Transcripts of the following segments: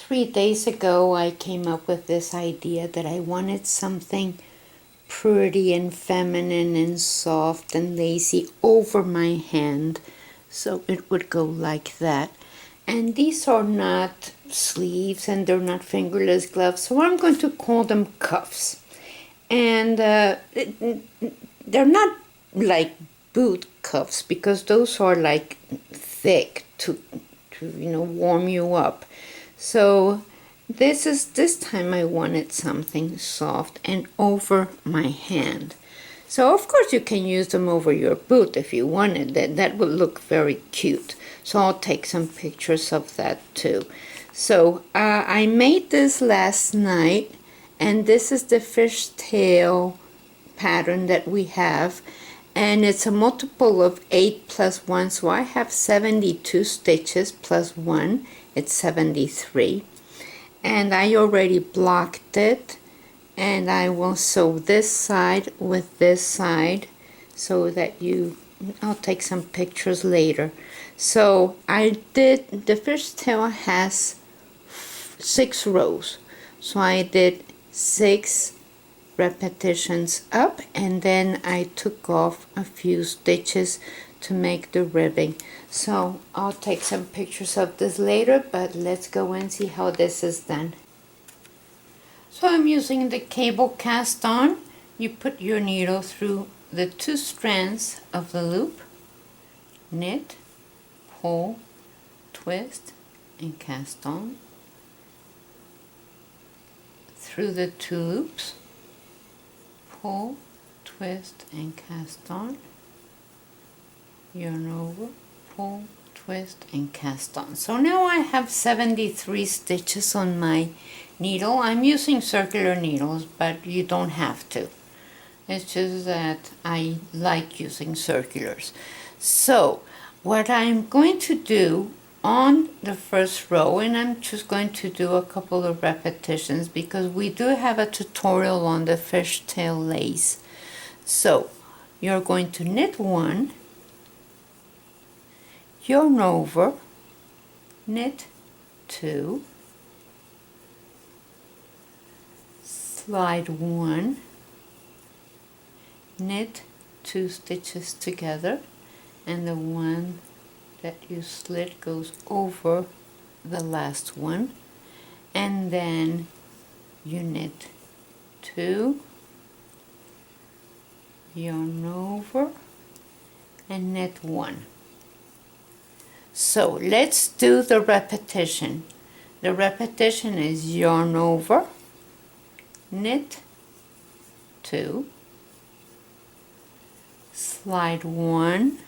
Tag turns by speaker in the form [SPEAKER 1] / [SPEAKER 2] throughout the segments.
[SPEAKER 1] 3 days ago I came up with this idea that I wanted something pretty and feminine and soft and lacy over my hand, so it would go like that. And these are not sleeves and they're not fingerless gloves, so I'm going to call them cuffs. And they're not like boot cuffs, because those are like thick to warm you up. So this time I wanted something soft and over my hand. So of course you can use them over your boot if you wanted. That would look very cute. So I'll take some pictures of that too. So I made this last night, and this is the fishtail pattern that we have, and it's a multiple of 8 plus 1, so I have 72 stitches plus 1, it's 73. And I already blocked it, and I will sew this side with this side so that I'll take some pictures later. So I did, the fishtail has 6 rows, so I did 6 repetitions up, and then I took off a few stitches to make the ribbing. So I'll take some pictures of this later, but let's go and see how this is done. So I'm using the cable cast on. You put your needle through the 2 strands of the loop, knit, pull, twist, and cast on through the 2 loops, pull, twist, and cast on, yarn over, pull, twist, and cast on. So now I have 73 stitches on my needle. I'm using circular needles, but you don't have to. It's just that I like using circulars. So what I'm going to do on the first row, and I'm just going to do a couple of repetitions because we do have a tutorial on the fishtail lace. So you're going to knit 1, yarn over, knit 2, slide 1, knit 2 stitches together, and the one that you slit goes over the last one, and then you knit 2, yarn over, and knit 1. So let's do the repetition. The repetition is yarn over, knit 2, slide 1,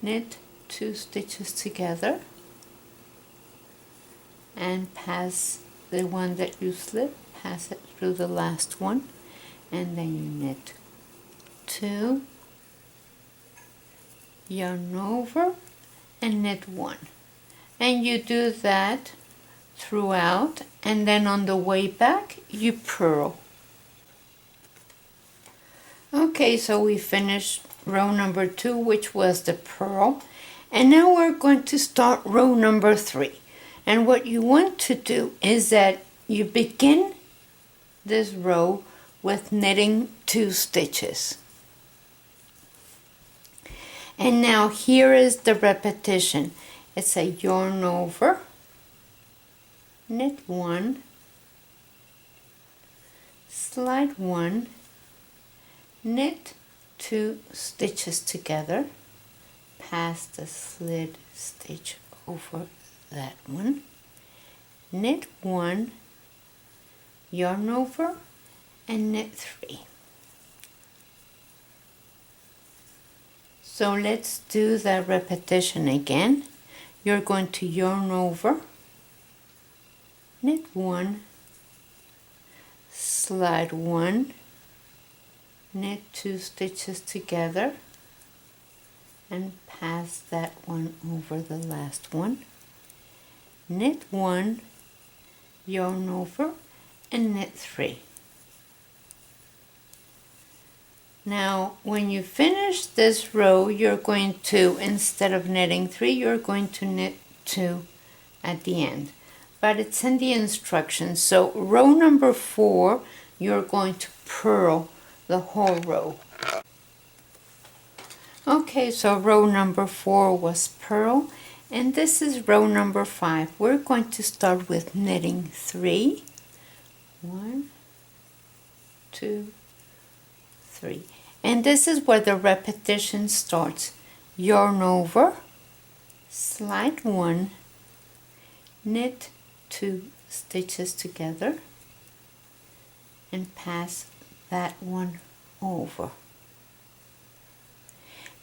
[SPEAKER 1] knit 2 stitches together, and pass the one that you slit, pass it through the last one, and then you knit 2, yarn over, and knit 1. And you do that throughout, and then on the way back you purl. Okay, so we finished row number 2, which was the purl, and now we're going to start row number 3. And what you want to do is that you begin this row with knitting 2 stitches. And now here is the repetition. It's a yarn over, knit 1, slide 1, knit 2 stitches together, pass the slid stitch over that one, knit 1, yarn over, and knit 3. So let's do the repetition again. You're going to yarn over, knit 1, slide 1, knit 2 stitches together, and pass that one over the last one, knit 1, yarn over, and knit 3. Now when you finish this row, you're going to, instead of knitting 3, you're going to knit 2 at the end, but it's in the instructions. So row number 4, you're going to purl the whole row. Okay, so row number 4 was purl, and this is row number 5. We're going to start with knitting 3. 1, 2, 3. And this is where the repetition starts. Yarn over, slide 1, knit 2 stitches together, and pass that one over.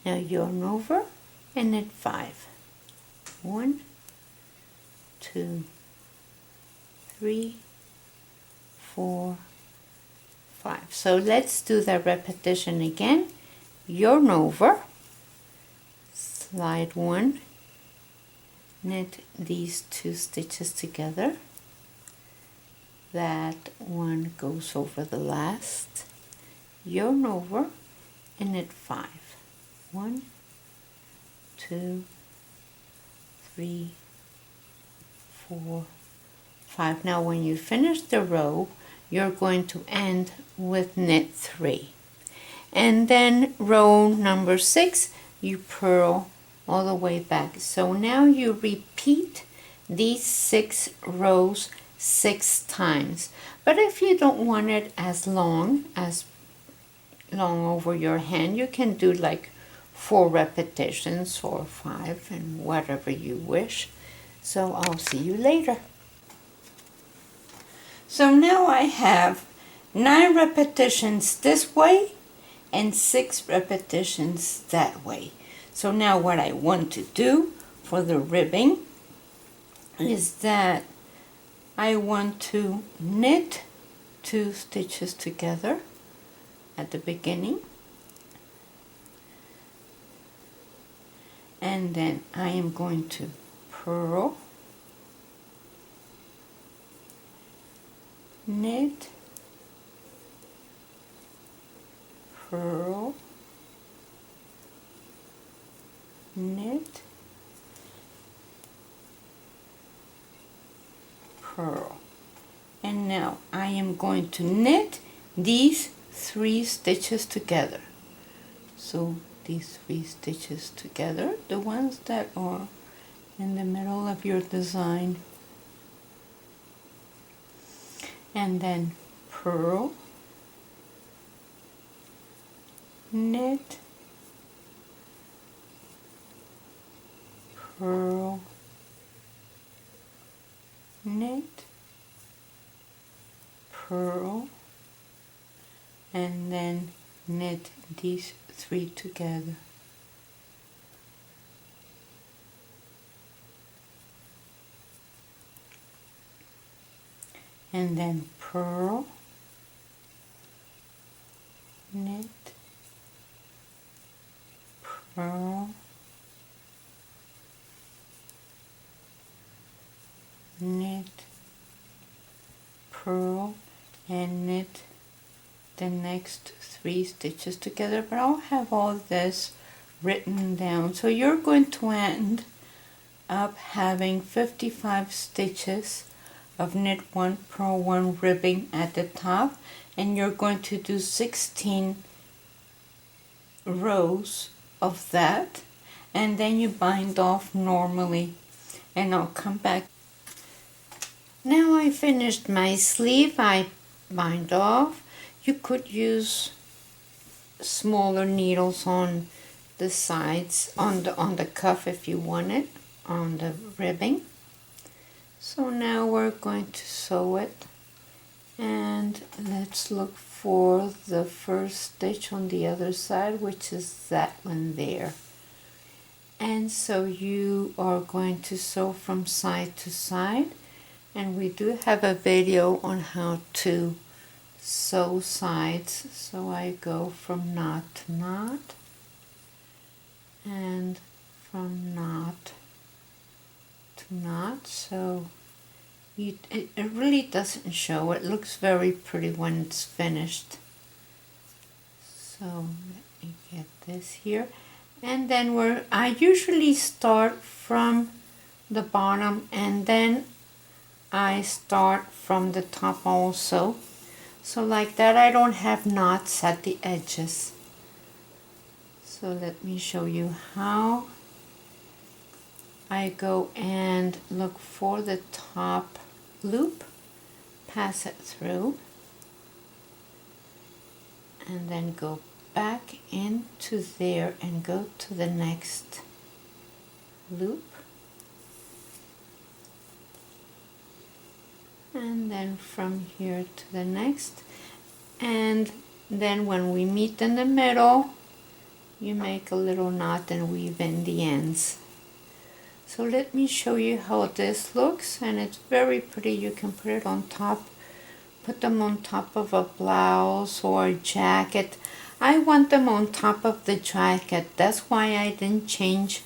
[SPEAKER 1] Now yarn over and knit 5. 1, 2, 3, 4, 5. So let's do that repetition again. Yarn over, slide 1, knit these 2 stitches together. That one goes over the last. Yarn over and knit 5. 1, 2, 3, 4, 5. Now when you finish the row, you're going to end with knit 3. And then row number 6, you purl all the way back. So now you repeat these 6 rows 6 times. But if you don't want it as long over your hand, you can do like 4 repetitions or 5 and whatever you wish. So I'll see you later. So now I have 9 repetitions this way and 6 repetitions that way. So now what I want to do for the ribbing is that I want to knit 2 stitches together at the beginning, and then I am going to purl, knit, purl, knit, purl. And now I am going to knit these 3 stitches together. So these 3 stitches together, the ones that are in the middle of your design, and then purl, knit, purl, knit, purl, and then knit these 3 together. And then purl, knit, purl, knit, purl, and knit the next 3 stitches together. But I'll have all this written down. So you're going to end up having 55 stitches of knit 1, purl 1 ribbing at the top, and you're going to do 16 rows of that, and then you bind off normally, and I'll come back. Now I finished my sleeve. I bind off. You could use smaller needles on the sides, on the cuff if you want it, on the ribbing. So now we're going to sew it, and let's look for the first stitch on the other side, which is that one there. And so you are going to sew from side to side, and we do have a video on how to sew sides. So I go from knot to knot, and from knot to knot. So it really doesn't show. It looks very pretty when it's finished. So let me get this here. And then I usually start from the bottom, and then I start from the top also. So like that, I don't have knots at the edges. So let me show you how. I go and look for the top loop, pass it through, and then go back into there and go to the next loop, and then from here to the next, and then when we meet in the middle, you make a little knot and weave in the ends. So let me show you how this looks, and it's very pretty. You can put it on top, put them on top of a blouse or a jacket. I want them on top of the jacket. That's why I didn't change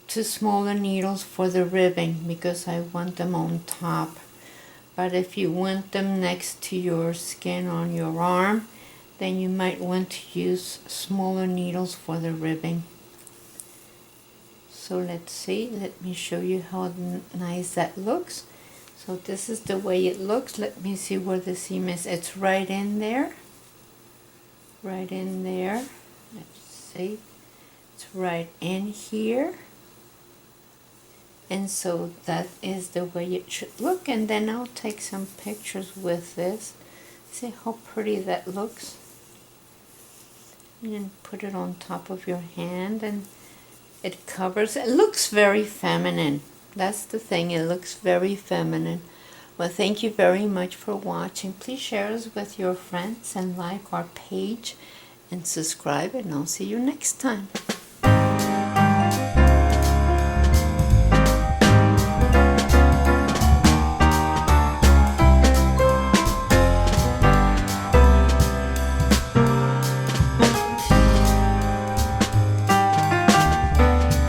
[SPEAKER 1] to smaller needles for the ribbing, because I want them on top. But if you want them next to your skin on your arm, then you might want to use smaller needles for the ribbing. So let's see, let me show you how nice that looks. So this is the way it looks. Let me see where the seam is. It's right in there. Right in there. Let's see. It's right in here. And so that is the way it should look. And then I'll take some pictures with this. See how pretty that looks. And then put it on top of your hand, and it covers. It looks very feminine. That's the thing. It looks very feminine. Well, thank you very much for watching. Please share us with your friends and like our page and subscribe, and I'll see you next time.